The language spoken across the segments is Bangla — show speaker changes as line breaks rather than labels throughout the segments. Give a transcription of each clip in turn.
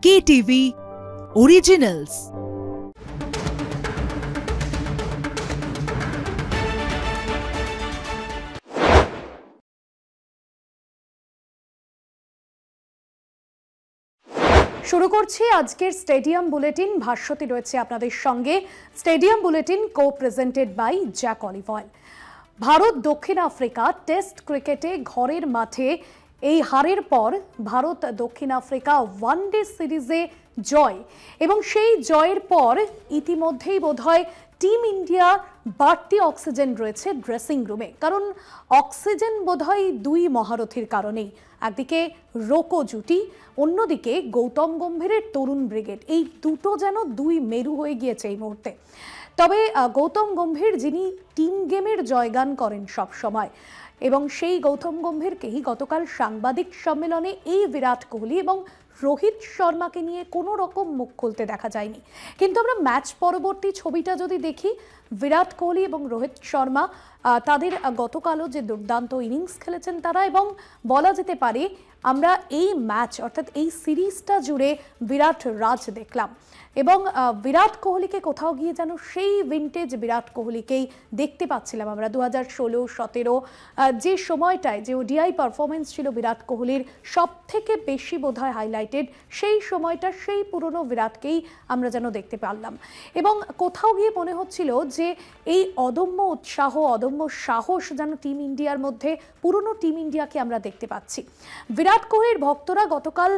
KTV Originals।
শুরু করছি আজকের স্টেডিয়াম বুলেটিন। ভাষ্যটি রয়েছে আপনাদের সঙ্গে। Stadium bulletin co presented by Jack olive oil. Bharat দক্ষিণ আফ্রিকা টেস্ট ক্রিকেটে ঘরের মাঠে এই হারের পর ভারত দক্ষিণ আফ্রিকা ওয়ানডে সিরিজে জয়, এবং সেই জয়ের পর ইতিমধ্যেই বোধহয় টিম ইন্ডিয়া বাড়তি অক্সিজেন রয়েছে ড্রেসিং রুমে। কারণ অক্সিজেন বোধহয় দুই মহারথীর কারণেই, একদিকে রোকো জুটি, অন্যদিকে গৌতম গম্ভীরের তরুণ ব্রিগেড। এই দুটো যেন দুই মেরু হয়ে গিয়েছে এই মুহূর্তে। তবে গৌতম গম্ভীর যিনি টিম গেমের জয়গান করেন সব সময়, এবং সেই গৌতম গম্ভীরকেই গতকাল সাংবাদিক সম্মেলনে এই বিরাট কোহলি এবং রোহিত শর্মাকে নিয়ে কোনো রকম মুখ খুলতে দেখা যায়নি। কিন্তু আমরা ম্যাচ পরবর্তী ছবিটা যদি দেখি, বিরাট কোহলি এবং রোহিত শর্মা তাদের গতকালও যে দুর্দান্ত ইনিংস খেলেছেন তারা, এবং বলা যেতে পারে আমরা এই ম্যাচ অর্থাৎ এই সিরিজটা জুড়ে বিরাট রাজ দেখলাম। এবং বিরাট কোহলিকে কোথাও গিয়ে যেন সেই ভিন্টেজ বিরাট কোহলিকেই দেখতে পাচ্ছিলাম আমরা। 2016-17 যে সময়টায় যে ওডিআই পারফরমেন্স ছিল বিরাট কোহলির সব থেকে বেশি বোধহয় হাইলাইটেড, সেই সময়টা সেই পুরনো বিরাটকেই আমরা যেন দেখতে পারলাম। এবং কোথাও গিয়ে মনে হচ্ছিল যে এই অদম্য উৎসাহ, অদম্য সাহস যেন টিম ইন্ডিয়ার মধ্যে, পুরনো টিম ইন্ডিয়াকে আমরা দেখতে পাচ্ছি। বিরাট কোহলির ভক্তরা গতকাল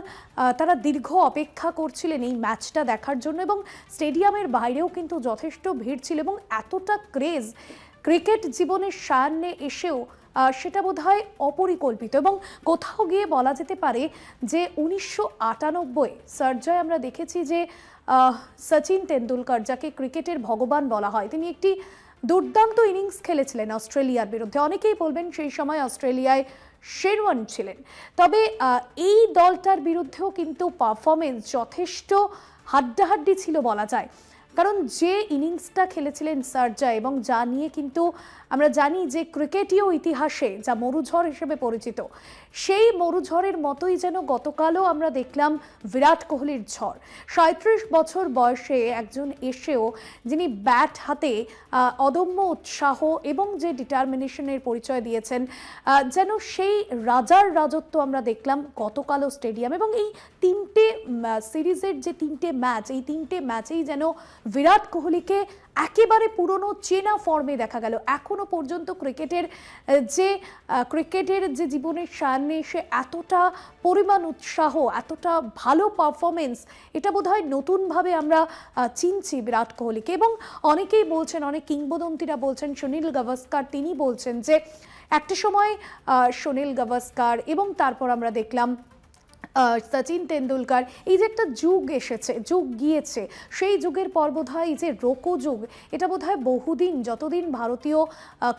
তারা দীর্ঘ অপেক্ষা করছিলেন এই ম্যাচটা দেখার জন্য, এবং স্টেডিয়ামের বাইরেও কিন্তু যথেষ্ট ভিড় ছিল, এবং এতটা ক্রেজ ক্রিকেট জীবনের সায়ান্নে এসেও সেটা বোধহয় অপরিকল্পিত। এবং কোথাও গিয়ে বলা যেতে পারে যে 1998 সার্জায় আমরা দেখেছি যে সচিন তেন্ডুলকর, যাকে ক্রিকেটের ভগবান বলা হয়, তিনি একটি দুর্দান্ত ইনিংস খেলেছিলেন অস্ট্রেলিয়ার বিরুদ্ধে। অনেকেই বলবেন সেই সময় অস্ট্রেলিয়ায় শেরওয়ান ছিলেন। তবে এই দলটার বিরুদ্ধেও কিন্তু পারফরমেন্স যথেষ্ট হাড্ডাহাড্ডি ছিল বলা যায়। কারণ যে ইনিংসটা খেলেছিলেন সার্জা, এবং যা নিয়ে কিন্তু আমরা জানি যে ক্রিকেটীয় ইতিহাসে যা মরুঝড় হিসেবে পরিচিত, সেই মরুঝড়ের মতোই যেন গতকালও আমরা দেখলাম বিরাট কোহলির ঝড়। 37 বছর বয়সে একজন এসেও যিনি ব্যাট হাতে অদম্য উৎসাহ এবং যে ডিটারমিনেশনের পরিচয় দিয়েছেন, যেন সেই রাজার রাজত্ব আমরা দেখলাম গতকালও স্টেডিয়াম। এবং এই তিনটে সিরিজের যে তিনটে ম্যাচ, এই তিনটে ম্যাচেই যেন বিরাট কোহলিকে একেবারে পুরনো চেনা ফর্মে দেখা গেল। এখনো পর্যন্ত ক্রিকেটের যে জীবনের সামনে এসে এতটা পরিমাণ উৎসাহ, এতটা ভালো পারফরমেন্স, এটা বোধহয় নতুনভাবে আমরা চিনছি বিরাট কোহলিকে। এবং অনেকেই বলছেন, অনেক কিংবদন্তিরা বলছেন, সুনীল গাভাস্কার তিনি বলছেন যে একটা সময় সুনীল গাভাস্কার এবং তারপর আমরা দেখলাম সচিন তেন্ডুলকার, এই যে একটা যুগ এসেছে, যুগ গিয়েছে, সেই যুগের পর বোধহয় এই যে রোকো যুগ, এটা বোধহয় বহুদিন, যতদিন ভারতীয়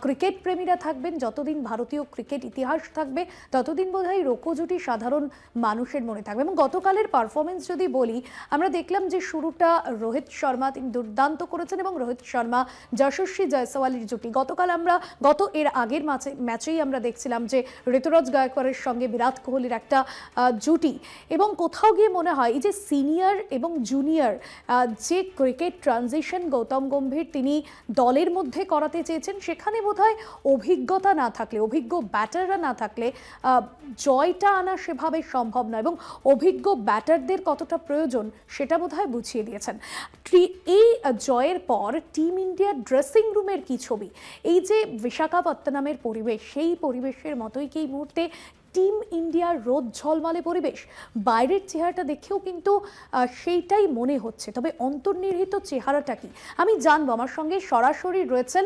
ক্রিকেট প্রেমীরা থাকবেন, যতদিন ভারতীয় ক্রিকেট ইতিহাস থাকবে, ততদিন বোধহয় রোকো জুটি সাধারণ মানুষের মনে থাকবে। এবং গতকালের পারফরমেন্স যদি বলি, আমরা দেখলাম যে শুরুটা রোহিত শর্মা তিনি দুর্দান্ত করেছেন, এবং রোহিত শর্মা যশস্বী জয়সওয়ালের জুটি। এর আগের ম্যাচেই আমরা দেখছিলাম যে ঋতুরাজ গায়কোয়াড়ের সঙ্গে বিরাট কোহলির একটা জুটি। এবং কোথাও গিয়ে মনে হয় এই যে সিনিয়র এবং জুনিয়র যে ক্রিকেট ট্রানজিশন গৌতম গম্ভীর তিনি দলের মধ্যে করাতে চেয়েছেন, সেখানে বোধহয় অভিজ্ঞতা না থাকলে, অভিজ্ঞ ব্যাটাররা না থাকলে জয়টা আনা সেভাবে সম্ভব নয়। এবং অভিজ্ঞ ব্যাটারদের কতটা প্রয়োজন সেটা বোধহয় বুঝিয়ে দিয়েছেন। এই জয়ের পর টিম ইন্ডিয়ার ড্রেসিং রুমের কি ছবি, এই যে বিশাখাপত্তনমের পরিবেশ, সেই পরিবেশের মতোই কি এই মুহূর্তে টিম ইন্ডিয়ার রোদ ঝলমলে পরিবেশ? বাইরের চেহারাটা দেখেও কিন্তু সেইটাই মনে হচ্ছে। তবে অন্তর্নিহিত চেহারাটা কি আমি জানবো। আমার সঙ্গে সরাসরি রয়েছেন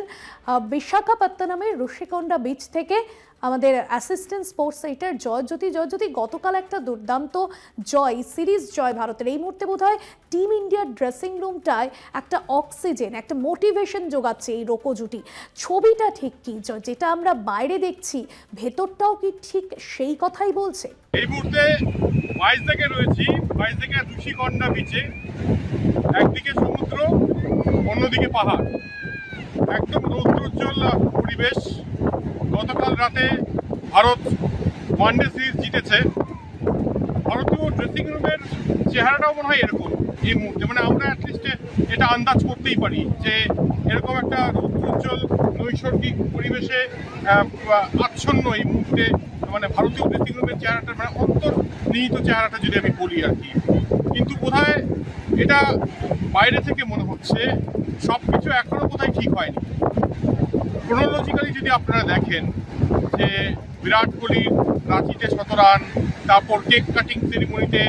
বিশাখাপত্তনমের ঋষিকোন্ডা বিচ থেকে আমাদের assistant sports editor Joyjyoti. Joyjyoti, গতকাল একটা দুর্দান্ত জয়, সিরিজ জয় ভারতের। এই মুহূর্তে বোধহয় টিম ইন্ডিয়ার ড্রেসিং রুমটায় একটা অক্সিজেন, একটা মোটিভেশন যোগাচ্ছে এই রোকো জুটি। ছবিটা ঠিক কি, যেটা আমরা বাইরে দেখছি ভেতরটাও কি ঠিক সেই কথাই বলছে?
এই মুহূর্তে ভাইজ্যাগে রয়েছি, ভাইজ্যাগের ঋষিকোন্ডা বিচে। একদিকে সমুদ্র, অন্যদিকে পাহাড়, একদম রৌদ্রোজ্জ্বল পরিবেশ। গতকাল রাতে ভারত ওয়ানডে সিরিজ জিতেছে। ভারতীয় ড্রেসিং রুমের চেহারাটাও মনে হয় এরকম এই মুহূর্তে, মানে আমরা অ্যাটলিস্ট এটা আন্দাজ করতেই পারি যে এরকম একটা রৌদ্রোজ্জ্বল নৈসর্গিক পরিবেশে আচ্ছন্ন এই মুহূর্তে মানে ভারতীয় ড্রেসিং রুমের চেহারাটা, মানে অন্তর্নিহিত চেহারাটা যদি আমি বলি আর কি। কিন্তু বোধহয় এটা বাইরে থেকে মনে হচ্ছে সব কিছু এখনও বোধহয় ঠিক হয়নি। ক্রোনোলজিক্যালি যদি আপনারা দেখেন যে বিরাট কোহলির রাঁচিতে ১৭ রান, তারপর কেক কাটিং সেরিমনিতে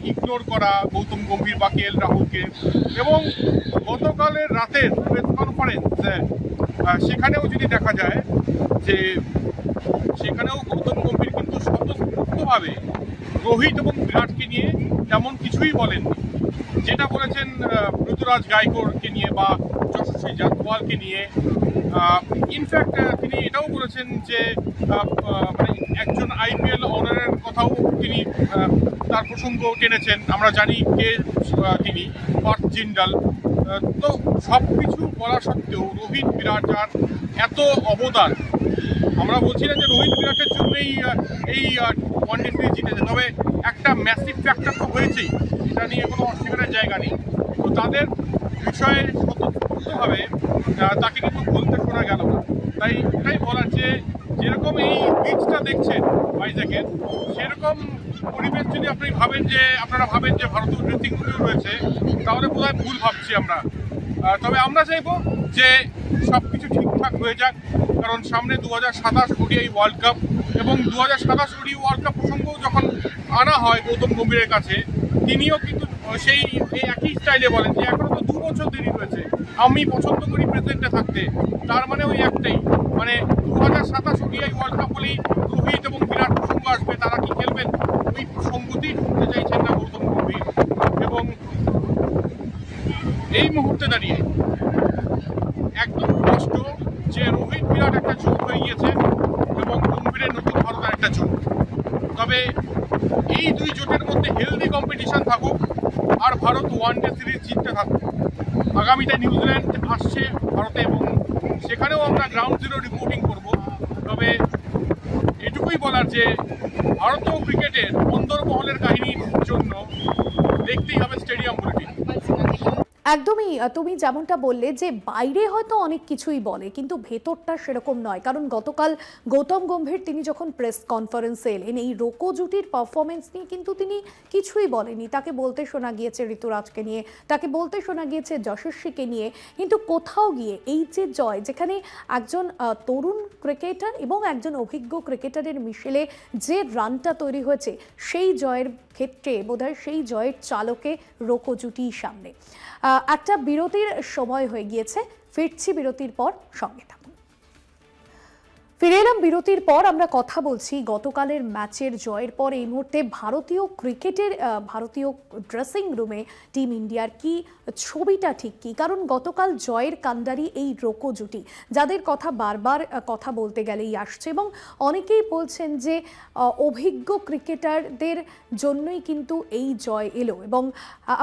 ইগনোর করা গৌতম গম্ভীর বা KL রাহুলকে, এবং গতকালের রাতের প্রেস কনফারেন্স সেখানেও যদি দেখা যায় যে সেখানেও গৌতম গম্ভীর কিন্তু স্বতঃস্ফূর্তভাবে রোহিত এবং বিরাটকে নিয়ে তেমন কিছুই বলেননি। যেটা বলেছেন ঋতুরাজ গায়কোয়াড়কে নিয়ে বা যশস্বী জায়সওয়ালকে নিয়ে, ইনফ্যাক্ট তিনি এটাও বলেছেন যে মানে একজন IPL অনারের কথাও তিনি তার প্রসঙ্গ টেনেছেন। আমরা জানি কে তিনি, পার্থ জিন্দাল। তো সব কিছু বলা সত্ত্বেও রোহিত বিরাট যার এত অবদান, আমরা বলছি না যে রোহিত বিরাটের জন্যই এই ওয়ানডে সিরিজ জিতেছে, তবে একটা ম্যাসিভ ফ্যাক্টর তো হয়েছেই, এটা নিয়ে কোনো অস্বীকারের জায়গা নেই। তো তাদের বিষয়ে স্বতঃস্ফূর্তভাবে তাকে কিন্তু বলতে শোনা গেল না। তাই এটাই বলার যে যেরকম এই পিচটা দেখছেন ভাইজ্যাকের, সেরকম পরিবেশ যদি আপনারা ভাবেন যে ভারতীয় ড্রেসিং রুমেও রয়েছে, তাহলে বোধহয় ভুল ভাবছি আমরা। তবে আমরা চাইব যে সব কিছু ঠিকঠাক হয়ে যাক, কারণ সামনে 2027 ODI ওয়ার্ল্ড কাপ, এবং 2027 ODI ওয়ার্ল্ড কাপ প্রসঙ্গ যখন আনা হয় গৌতম গম্ভীরের কাছে, তিনিও কিন্তু সেই একই স্টাইলে বলেন যে এখনো তো 2 বছর দেরি রয়েছে, আমি পছন্দ করি প্রেজেন্টে থাকতে। তার মানে ওই একটাই, মানে 2027 ODI ওয়ার্ল্ড কাপ হলেই রোহিত এবং বিরাট প্রসঙ্গ আসবে, তারা কি খেলবেন ওই প্রসঙ্গতেই ঢুকতে চাইছেন না গৌতম গম্ভীর। এবং এই মুহূর্তে দাঁড়িয়ে একদম স্পষ্ট যে রোহিত বিরাট একটা জোট হয়ে গিয়েছে এবং গম্ভীরের নতুন ভারতের একটা জোট। তবে এই দুই জোটের মধ্যে হেলদি কম্পিটিশন থাকুক আর ভারত ওয়ানডে সিরিজ জিততে থাকুক। আগামীতে নিউজিল্যান্ড আসছে ভারতে এবং সেখানেও আমরা গ্রাউন্ড জিরো রিপোর্টিং করব। তবে এটুকুই বলার যে ভারতীয় ক্রিকেটের অন্দরমহলের কাহিনীর জন্য দেখতেই হবে স্টেডিয়াম বুলেটিন।
একদমই, তুমি যেমনটা বললে যে বাইরে হয়তো অনেক কিছুই বলে, কিন্তু ভেতরটা সেরকম নয়। কারণ গতকাল গৌতম গম্ভীর তিনি যখন প্রেস কনফারেন্সে এলেন, এই রোকো জুটির পারফরমেন্স নিয়ে কিন্তু তিনি কিছুই বলেনি। তাকে বলতে শোনা গিয়েছে ঋতুরাজকে নিয়ে, তাকে বলতে শোনা গিয়েছে যশস্বীকে নিয়ে, কিন্তু কোথাও গিয়ে এই যে জয়, যেখানে একজন তরুণ ক্রিকেটার এবং একজন অভিজ্ঞ ক্রিকেটারের মিশেলে যে রানটা তৈরি হয়েছে, সেই জয়ের ক্ষেত্রে বোধহয় সেই জয়ের চালকে রোকো জুটিই সামনে। একটা বিরতির সময় হয়ে গিয়েছে, ফিরছি বিরতির পর, সঙ্গে থাকুন। ফিরে এলাম বিরতির পর। আমরা কথা বলছি গতকালের ম্যাচের জয়ের পর এই মুহূর্তে ভারতীয় ক্রিকেটের ভারতীয় ড্রেসিং রুমে টিম ইন্ডিয়ার কি ছবিটা ঠিক কি। কারণ গতকাল জয়ের কান্ডারি এই রোকো জুটি, যাদের কথা বারবার কথা বলতে গেলেই আসছে, এবং অনেকেই বলছেন যে অভিজ্ঞ ক্রিকেটারদের জন্যই কিন্তু এই জয় এলো। এবং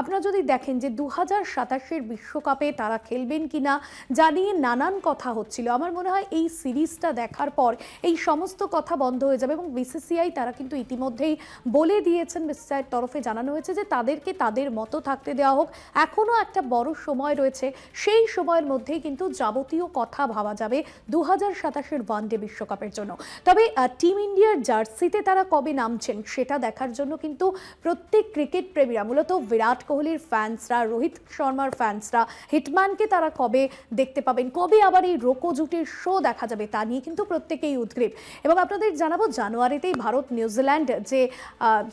আপনারা যদি দেখেন যে 2027 বিশ্বকাপে তারা খেলবেন কিনা জানিয়ে নানান কথা হচ্ছিল। আমার মনে হয় এই সিরিজটা দেখার পর এই সমস্ত কথা বন্ধ হয়ে যাবে। এবং BCCI তারা কিন্তু ইতিমধ্যেই বলে দিয়েছেন, BCCIর তরফে জানানো হয়েছে যে তাদেরকে তাদের মতো থাকতে দেওয়া হোক, এখনও একটা বড় সময় রয়েছে, সেই সময়ের মধ্যেই কিন্তু যাবতীয় কথা ভাবা যাবে 2027 ওয়ানডে বিশ্বকাপের জন্য। তবে টিম ইন্ডিয়ার জার্সিতে তারা কবে নামছেন সেটা দেখার জন্য কিন্তু প্রত্যেক ক্রিকেট প্রেমীরা, মূলত বিরাট কোহলির ফ্যান্সরা, রোহিত শর্মার ফ্যান্সরা, হিটম্যানকে তারা কবে দেখতে পাবেন, কবে আবার এই রোকো জুটির শো দেখা যাবে, তা নিয়ে কিন্তু প্রত্যেকেই উদ্গ্রীব। এবং আপনাদের জানাবো, জানুয়ারিতেই ভারত নিউজিল্যান্ড যে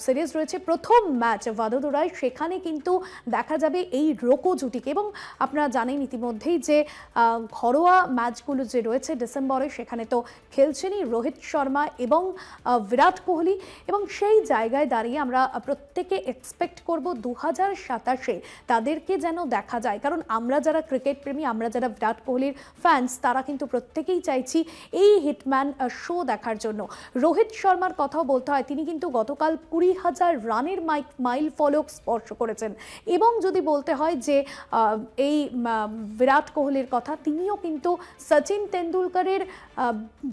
সিরিজ রয়েছে, প্রথম ম্যাচ ভাদোদরায়, সেখানে কিন্তু দেখা যাবে এই রোকো জুটিকে। এবং আপনারা জানেন ইতিমধ্যেই যে ঘরোয়া ম্যাচগুলো যে রয়েছে ডিসেম্বরে, সেখানে তো খেলছেনই রোহিত শর্মা এবং বিরাট কোহলি। এবং সেই জায়গায় দাঁড়িয়ে আমরা প্রত্যেকে এক্সপেক্ট করব 2027 তাদেরকে যেন দেখা যায়। কারণ আমরা যারা ক্রিকেট প্রেমী, আমরা যারা বিরাট কোহলির ফ্যান্স, তারা কিন্তু প্রত্যেকেই চাইছি এই হিটম্যান শো দেখার জন্য। রোহিত শর্মার কথাও বলতে হয়, তিনি কিন্তু গতকাল 20,000 রানের মাইল ফলক স্পর্শ করেছেন। এবং যদি বলতে হয় যে এই বিরাট কোহলির কথা, তিনিও কিন্তু সচিন তেন্ডুলকরের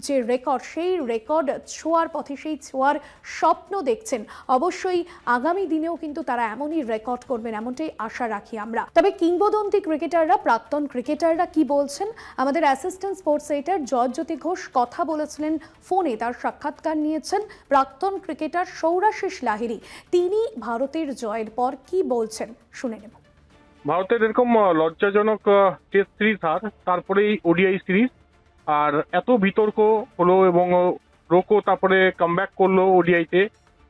যে রেকর্ড, সেই রেকর্ড ছোঁয়ার পথে, সেই ছোঁয়ার স্বপ্ন দেখছেন। অবশ্যই আগামী দিনেও কিন্তু তারা এমনই রেকর্ড করবেন, এমনটাই আশা রাখি আমরা। তবে কিংবদন্তি ক্রিকেটাররা, প্রাক্তন ক্রিকেটাররা কি বলছেন, আমাদের assistant sports editor Joyjyoti Ghosh কথা বলেছিলেন ফোনে, তার সাক্ষাৎকার নিয়েছেন প্রাক্তন ক্রিকেটার সৌরাশিস লাহিড়ী। তিনি ভারতের জয়ের পর কি বলছেন শুনে নেব।
ভারতের এরকম লজ্জাজনক টেস্ট সিরিজ হার, তারপরেই ওডিআই সিরিজ, আর এত বিতর্ক হলো এবং রোকো তারপরে কামব্যাক করলো ওডিআইতে,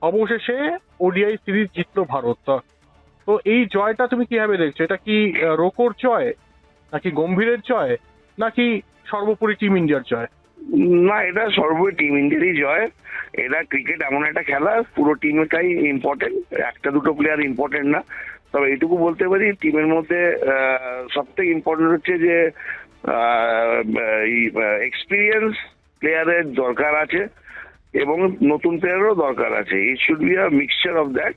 অবশেষে ওডিআই সিরিজ জিতলো ভারত। তো এই জয়টা তুমি কিভাবে দেখছো? এটা কি রোকোর জয়, নাকি গম্ভীরের জয়, নাকি সর্বোপরি টিম ইন্ডিয়ার জয়?
না, এটা সর্বোপরি টিম ইন্ডিয়ারই জয়। এটা ক্রিকেট এমন একটা খেলা, পুরো টিমটাই ইম্পর্টেন্ট, একটা দুটো প্লেয়ার ইম্পর্টেন্ট না। তবে এটুকু বলতে পারি, টিমের মধ্যে সব থেকে ইম্পর্টেন্ট হচ্ছে যে এক্সপিরিয়েন্স প্লেয়ারের দরকার আছে এবং নতুন প্লেয়ারেরও দরকার আছে। It should be a mixture of that.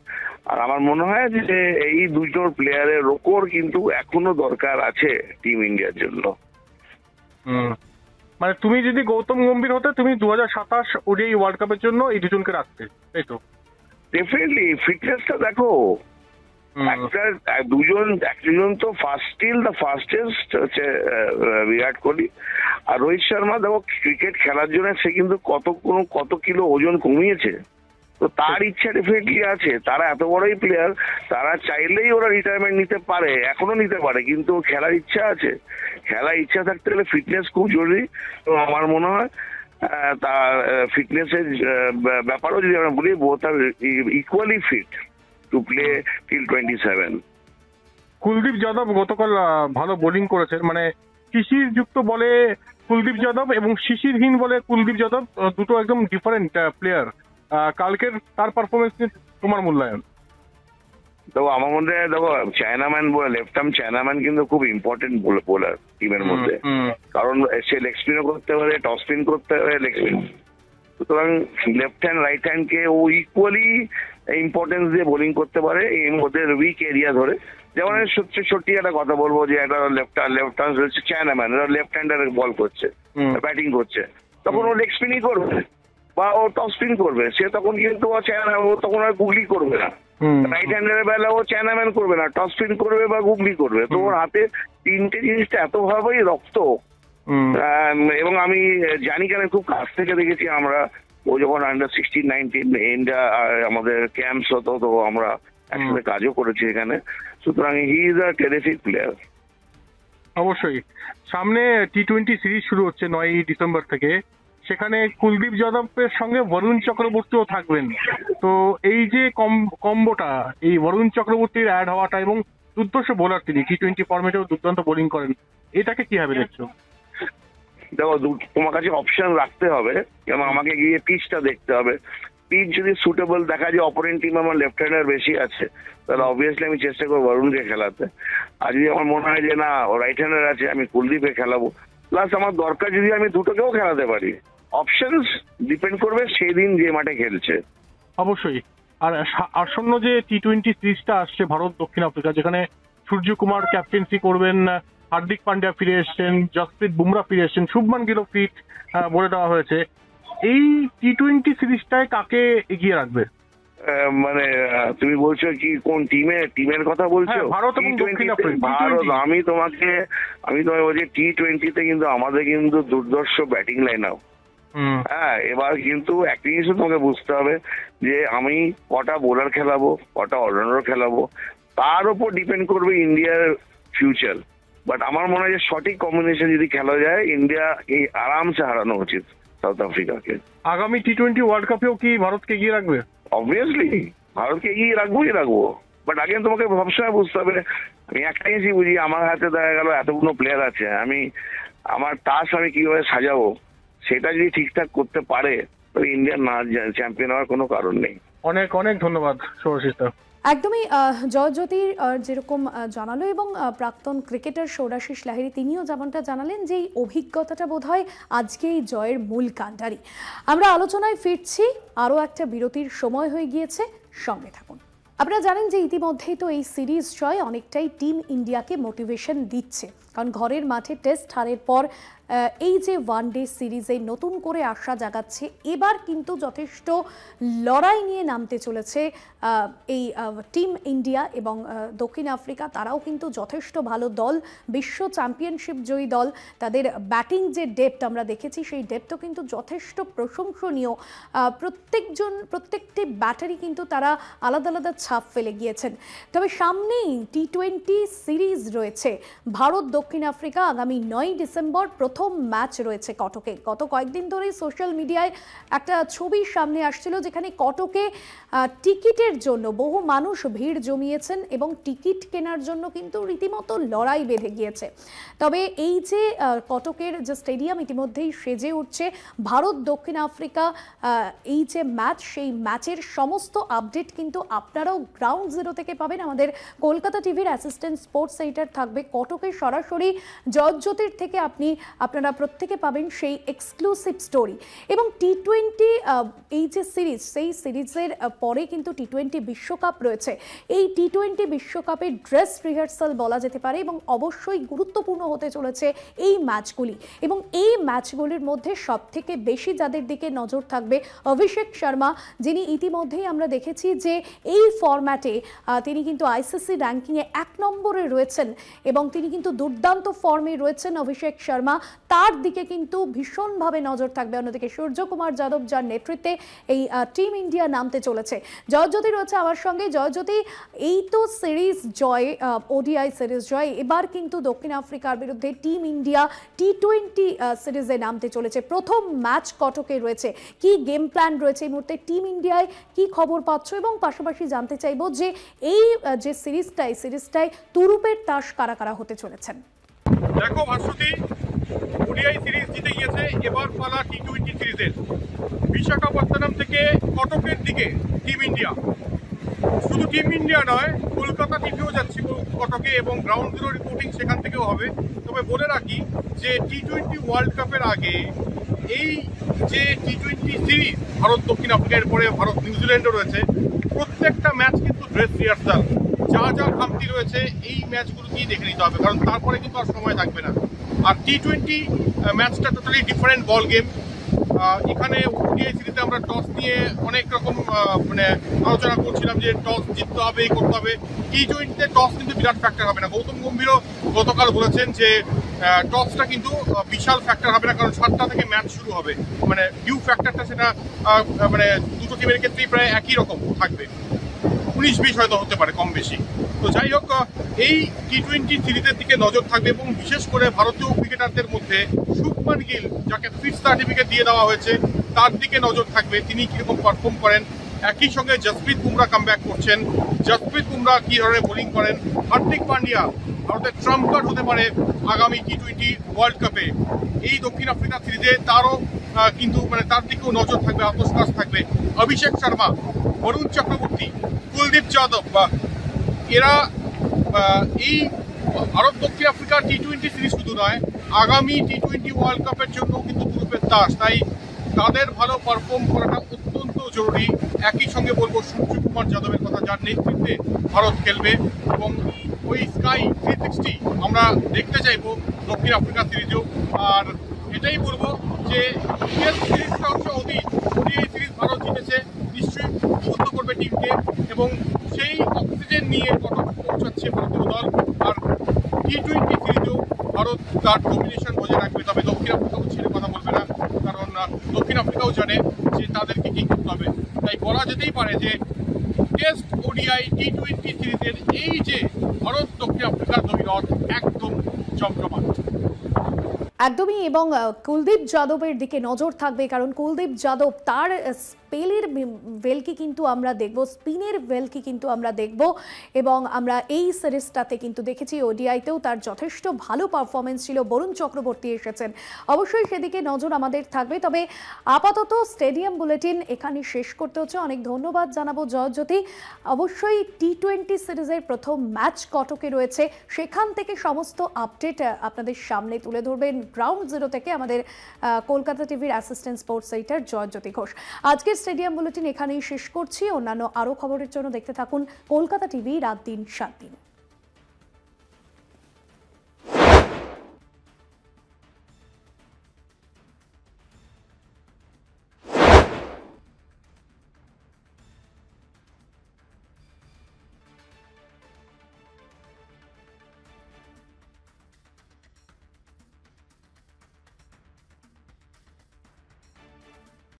আর আমার মনে হয় যে এই দুটো প্লেয়ারের রোকর কিন্তু এখনো দরকার আছে টিম ইন্ডিয়ার জন্য।
মানে তুমি যদি গৌতম গম্ভীর হতে, তুমি 2027 ওডিআই ওয়ার্ল্ড কাপের জন্য এই দুজনকে রাখতে, তাই তো?
ডেফিনেটলি ফিটনেসটা দেখো, একজন তো ফাস্টেস্ট হচ্ছে বিরাট কোহলি, আর রোহিত শর্মা দেখো ক্রিকেট খেলার জন্য সে কিন্তু কত কিলো ওজন কমিয়েছে। তো তার ইচ্ছা ডেফিনেটলি আছে, তারা এত বড়ই প্লেয়ার, তারা চাইলেই ওরা রিটায়ারমেন্ট নিতে পারে, এখনো নিতে পারে, কিন্তু খেলার ইচ্ছা আছে। খেলার ইচ্ছা থাকতে গেলে ফিটনেস খুব জরুরি। তো আমার মনে হয় তার ফিটনেসের ব্যাপারও যদি আমরা বলি, বোথ আর equally fit to play till 27।
Kuldeep Yadav গতকাল ভালো বোলিং করেছেন, মানে শিশির যুক্ত বলে কুলদীপ যাদব এবং শিশিরহীন বলে কুলদীপ যাদব, দুটো একদম ডিফারেন্ট প্লেয়ার। কালকের তার পারফরমেন্স নিয়ে তোমার মূল্যায়ন?
দেখো আমার মধ্যে দেখো চায়নাম্যান বলে, লেফট আর্ম চায়নাম্যান কিন্তু খুব ইম্পর্টেন্ট বোলার টিমের মধ্যে, কারণ সে লেগ স্পিনও করতে পারে, টপ স্পিন করতে পারে, লেগ স্পিন। সুতরাং লেফট হ্যান্ড রাইট হ্যান্ডকে ও ইকুয়ালি ইম্পর্টেন্স দিয়ে বোলিং করতে পারে এই ওদের উইক এরিয়া ধরে। যেমন সত্যি একটা কথা বলবো যে একটা লেফট হ্যান্ড হচ্ছে চায়নাম্যান, লেফট হ্যান্ডার বল করছে, ব্যাটিং করছে, তখন ও লেগ স্পিনই করবে বা ও টপ স্পিন করবে, সে তখন কিন্তু ও তখন আর গুগলি করবে না। রাইট হ্যান্ডের বেলা ও চায়নাম্যান করবে না, টপ স্পিন করবে বা গুগলি করবে। তো ওর হাতে তিনটে জিনিসটা এত ভাবেই রক্ত, এবং আমি জানি কেন খুব কাছ থেকে দেখেছি আমরা, ও যখন আন্ডার 16, 19 ইন্ডিয়া আমাদের ক্যাম্পস হতো, তো আমরা একসাথে কাজও করেছি এখানে। সুতরাং he is a terrific player.
অবশ্যই সামনে টি-20 সিরিজ শুরু হচ্ছে 9ই ডিসেম্বর থেকে, সেখানে কুলদীপ যাদবের সঙ্গে বরুণ চক্রবর্তীও থাকবেন। তো এই যে কম্বোটা, এই বরুণ চক্রবর্তীর অ্যাড হওয়াটা, এবং দুর্ধর্ষ বোলার তিনি, টি-20 ফর্মেটেও দুর্দান্ত বোলিং করেন, এটাকে কিভাবে দেখছো?
দেখো তোমার কাছে অপশন রাখতে হবে, যেমন আমাকে গিয়ে পিচটা দেখতে হবে। পিচ যদি সুটেবল দেখা যায়, অপোনেন্ট টিম আমার লেফট হ্যান্ডার বেশি আছে, তাহলে অবভিয়াসলি আমি চেষ্টা করবো বরুণকে খেলাতে। আর যদি আমার মনে হয় যে না ও রাইট হ্যান্ডার আছে, আমি কুলদীপে খেলাবো। প্লাস আমার দরকার যদি আমি দুটোকেও খেলাতে পারি। অপশনস ডিপেন্ড করবে সেই দিন যে মাঠে খেলছে।
অবশ্যই। আর আসন্ন যে টি-20 সিরিজটা আসছে ভারত দক্ষিণ আফ্রিকা, যেখানে সূর্যকুমার ক্যাপ্টেন্সি করবেন, হার্দিক পান্ডিয়া ফিরে এসছেন, জসপ্রীত বুমরা ফিরে এসছেন, শুভমান গিলও ফিট বলে দেওয়া হয়েছে। এই টি-20 সিরিজটায় কাকে এগিয়ে রাখবে?
মানে তুমি বলছো কি কোন টিমের কথা বলছো?
ভারত এবং দক্ষিণ আফ্রিকা।
ভারত, আমি তোমাকে বলছি টি-20তে কিন্তু আমাদের কিন্তু দুর্ধর্ষ ব্যাটিং লাইন আপ। হ্যাঁ, এবার কিন্তু একটা জিনিস তোমাকে বুঝতে হবে যে আমি কটা বোলার খেলাবো, কটা অলরাউন্ডার খেলাবো, তার উপর ডিপেন্ড করবে ইন্ডিয়ার ফিউচার। বাট আমার মনে হয় যে সঠিক কম্বিনেশন যদি খেলা যায়, ইন্ডিয়া এই আরামসে হারানো উচিত সাউথ আফ্রিকাকে।
আগামী টি-20 ওয়ার্ল্ড কাপেও কি ভারতকে এগিয়ে রাখবে?
অবভিয়াসলি ভারতকে এগিয়ে রাখবো। বাট আগে তোমাকে সবসময় বুঝতে হবে, আমি একটা জিনিসই বুঝি, আমার হাতে দেখা গেল এতগুলো প্লেয়ার আছে, আমি আমার টাস আমি কিভাবে সাজাবো, সেটা যদি ঠিকঠাক করতে পারে, তবে ইন্ডিয়ার না চ্যাম্পিয়ন হওয়ার কোনো কারণ নেই।
অনেক অনেক ধন্যবাদ শুভশিষ্টা।
একদমই জয়জ্যোতির যেরকম জানালো এবং প্রাক্তন ক্রিকেটার সৌরাশিস লাহিড়ী তিনিও যেমনটা জানালেন যে এই অভিজ্ঞতাটা বোধহয় আজকে এই জয়ের মূল কাণ্ডারি। আমরা আলোচনায় ফিরছি, আরও একটা বিরতির সময় হয়ে গিয়েছে, সঙ্গে থাকুন। আপনারা জানেন যে ইতিমধ্যেই তো এই সিরিজ জয় অনেকটাই টিম ইন্ডিয়াকে মোটিভেশন দিচ্ছে, কারণ ঘরের মাঠে টেস্ট হারের পর এই যে ওয়ান ডে সিরিজে নতুন করে আশা জাগাচ্ছে। এবার কিন্তু যথেষ্ট লড়াই নিয়ে নামতে চলেছে এই টিম ইন্ডিয়া এবং দক্ষিণ আফ্রিকা। তারাও কিন্তু যথেষ্ট ভালো দল, বিশ্ব চ্যাম্পিয়নশিপ জয়ী দল। তাদের ব্যাটিং যে ডেপথ আমরা দেখেছি সেই ডেপথও কিন্তু যথেষ্ট প্রশংসনীয়। প্রত্যেকটি ব্যাটারি কিন্তু তারা আলাদা আলাদা ছাপ ফেলে গিয়েছেন। তবে সামনেই টি20 সিরিজ রয়েছে ভারত দক্ষিণ আফ্রিকা। আগামী 9 ডিসেম্বর প্রথম ম্যাচ রয়েছে কটকে। গত কয়েকদিন ধরেই সোশ্যাল মিডিয়ায় একটা ছবি সামনে আসছিল যেখানে কটকে টিকিটের জন্য বহু মানুষ ভিড় জমিয়েছেন এবং টিকিট কেনার জন্য কিন্তু রীতিমতো লড়াই বেঁধে গিয়েছে। তবে এই যে কটকের যে স্টেডিয়াম ইতিমধ্যেই সেজে উঠছে, ভারত দক্ষিণ আফ্রিকা এই যে ম্যাচ, সেই ম্যাচের সমস্ত আপডেট কিন্তু আপনারাও গ্রাউন্ড জিরো থেকে পাবেন। আমাদের কলকাতা টিভির অ্যাসিস্ট্যান্ট স্পোর্টস এডিটর থাকবে কটকে সরাসরি জয়জ্যোতির থেকে। আপনারা প্রত্যেকে পাবেন সেই এক্সক্লুসিভ স্টোরি। এবং টি20 এই যে সিরিজ, সেই সিরিজের পরে কিন্তু টি20 বিশ্বকাপ রয়েছে। এই টি20 বিশ্বকাপের ড্রেস রিহার্সাল বলা যেতে পারে এবং অবশ্যই গুরুত্বপূর্ণ হতে চলেছে এই ম্যাচগুলি। এবং এই ম্যাচগুলির মধ্যে সবথেকে বেশি যাদের দিকে নজর থাকবে অভিষেক শর্মা, যিনি ইতিমধ্যেই আমরা দেখেছি যে এই ফরম্যাটে তিনি কিন্তু আইসিসি র্যাঙ্কিংয়ে 1 নম্বরে রয়েছেন এবং তিনি কিন্তু দুর্দান্ত ফর্মে রয়েছেন অভিষেক শর্মা। তার দিকে কিন্তু ভীষণভাবে নজর থাকবে। অন্যদিকে সূর্যকুমার যাদব, যার নেতৃত্বে এই টিম ইন্ডিয়া নামতে চলেছে। জয়জ্যোতি রয়েছে আমার সঙ্গে। জয়জ্যোতি, এই তো সিরিজ জয়, ওডিআই সিরিজ জয়, এবার কিন্তু দক্ষিণ আফ্রিকার বিরুদ্ধে টিম ইন্ডিয়া টি20 সিরিজে নামতে চলেছে। প্রথম ম্যাচ কটকে রয়েছে, কি গেম প্ল্যান রয়েছে এই মুহূর্তে টিম ইন্ডিয়ায়, কি খবর পাচ্ছ? এবং পাশাপাশি জানতে চাইবো যে এই যে সিরিজটায় তুরুপের তাস কারা কারা হতে চলেছেন।
দেখো ভাস্বতী, ওডিআই সিরিজ জিতে গিয়েছে, এবার পালা টি20 সিরিজের। বিশাখাপত্তনম থেকে কটকের দিকে টিম ইন্ডিয়া। শুধু টিম ইন্ডিয়া নয়, কলকাতা টিভিও যাচ্ছি কটকে এবং গ্রাউন্ড জিরো রিপোর্টিং সেখান থেকেও হবে। তবে বলে রাখি যে টি20 ওয়ার্ল্ড কাপের আগে এই যে টি20 সিরিজ ভারত দক্ষিণ আফ্রিকার পরে ভারত নিউজিল্যান্ডও রয়েছে, প্রত্যেকটা ম্যাচ কিন্তু ড্রেস রিহার্সাল। যা যা খামতি রয়েছে এই ম্যাচগুলোকেই দেখে নিতে হবে, কারণ তারপরে কিন্তু আর সময় থাকবে না। আর টি20 ম্যাচটা টোটালি ডিফারেন্ট বল গেম। এখানে ওডিআই সিরিজে আমরা টস নিয়ে অনেক রকম মানে আলোচনা করছিলাম যে টস জিততে হবে, এই করতে হবে। টি20তে টস কিন্তু বিরাট ফ্যাক্টর হবে না। গৌতম গম্ভীরও গতকাল বলেছেন যে টসটা কিন্তু বিশাল ফ্যাক্টর হবে না, কারণ 7টা থেকে ম্যাচ শুরু হবে। মানে ডিউ ফ্যাক্টরটা সেটা মানে দুটো টিমের ক্ষেত্রেই প্রায় একই রকম থাকবে, 19-20 হয়তো হতে পারে কম বেশি। তো যাই হোক, এই টি20 সিরিজের দিকে নজর থাকবে এবং বিশেষ করে ভারতীয় ক্রিকেটারদের মধ্যে শুভমান গিল, যাকে ফিট সার্টিফিকেট দিয়ে দেওয়া হয়েছে, তার দিকে নজর থাকবে, তিনি কীরকম পারফর্ম করেন। একই সঙ্গে জসপ্রীত বুমরা কামব্যাক করছেন, জসপ্রীত বুমরা কী ধরনের বোলিং করেন। হার্দিক পান্ডিয়া ভারতের ট্রাম্প কার্ড হতে পারে আগামী টি20 ওয়ার্ল্ড কাপে। এই দক্ষিণ আফ্রিকা সিরিজে তারও কিন্তু মানে তার দিকেও নজর থাকবে, আত্মবিশ্বাস থাকবে। অভিষেক শর্মা, বরুণ চক্রবর্তী, কুলদীপ যাদব, এরা এই ভারত দক্ষিণ আফ্রিকা টি20 সিরিজ শুধু নয়, আগামী টি20 ওয়ার্ল্ড কাপের জন্য কিন্তু তুরুপের তাস। তাই তাদের ভালো পারফর্ম করাটা অত্যন্ত জরুরি। একই সঙ্গে বলবো সূর্যকুমার যাদবের কথা, যার নেতৃত্বে ভারত খেলবে এবং ওই স্কাই 360 আমরা দেখতে চাইবো দক্ষিণ আফ্রিকা সিরিজেও। আর এটাই বলবো যে সিরিজটা হচ্ছে ওডিআই সিরিজ ভারত জিতেছে, নিশ্চয়ই উদ্বুদ্ধ করবে টিমকে এবং সেই অক্সিজেন নিয়ে কটক পৌঁছাচ্ছে ভারতীয় দল। আর টি20 সিরিজেও ভারত তার ডমিনেশন বজায় রাখবে। তবে দক্ষিণ আফ্রিকাও ছেড়ে কথা বলবে না, কারণ দক্ষিণ আফ্রিকাও জানে যে তাদেরকে কী করতে হবে। তাই বলা যেতেই পারে যে টেস্ট ওডিআই টি20 সিরিজের এই যে ভারত দক্ষিণ আফ্রিকার দ্বৈরথ একদম জমজমাট।
একদমই, এবং কুলদীপ যাদবের দিকে নজর থাকবে, কারণ কুলদীপ যাদব তার স্পেলের ভেলকি কিন্তু আমরা দেখব, স্পিনের ভেলকি কিন্তু আমরা দেখব, এবং আমরা এই সিরিজটাতে কিন্তু দেখেছি ওডিআইতেও তার যথেষ্ট ভালো পারফরমেন্স ছিল। বরুণ চক্রবর্তী এসেছেন, অবশ্যই সেদিকে নজর আমাদের থাকবে। তবে আপাতত স্টেডিয়াম বুলেটিন এখানে শেষ করতে হচ্ছে। অনেক ধন্যবাদ জানাবো জয়জ্যোতি। অবশ্যই টি20 সিরিজের প্রথম ম্যাচ কটকে রয়েছে, সেখান থেকে সমস্ত আপডেট আপনাদের সামনে তুলে ধরবেন গ্রাউন্ড জিরো থেকে আমাদের কলকাতা টিভির assistant sports editor Joyjyoti Ghosh. আজকের স্টেডিয়াম বুলেটিন এখানেই শেষ করছি। অন্যান্য আরও খবরের জন্য দেখতে থাকুন কলকাতা টিভি রাত দিন 7 দিন।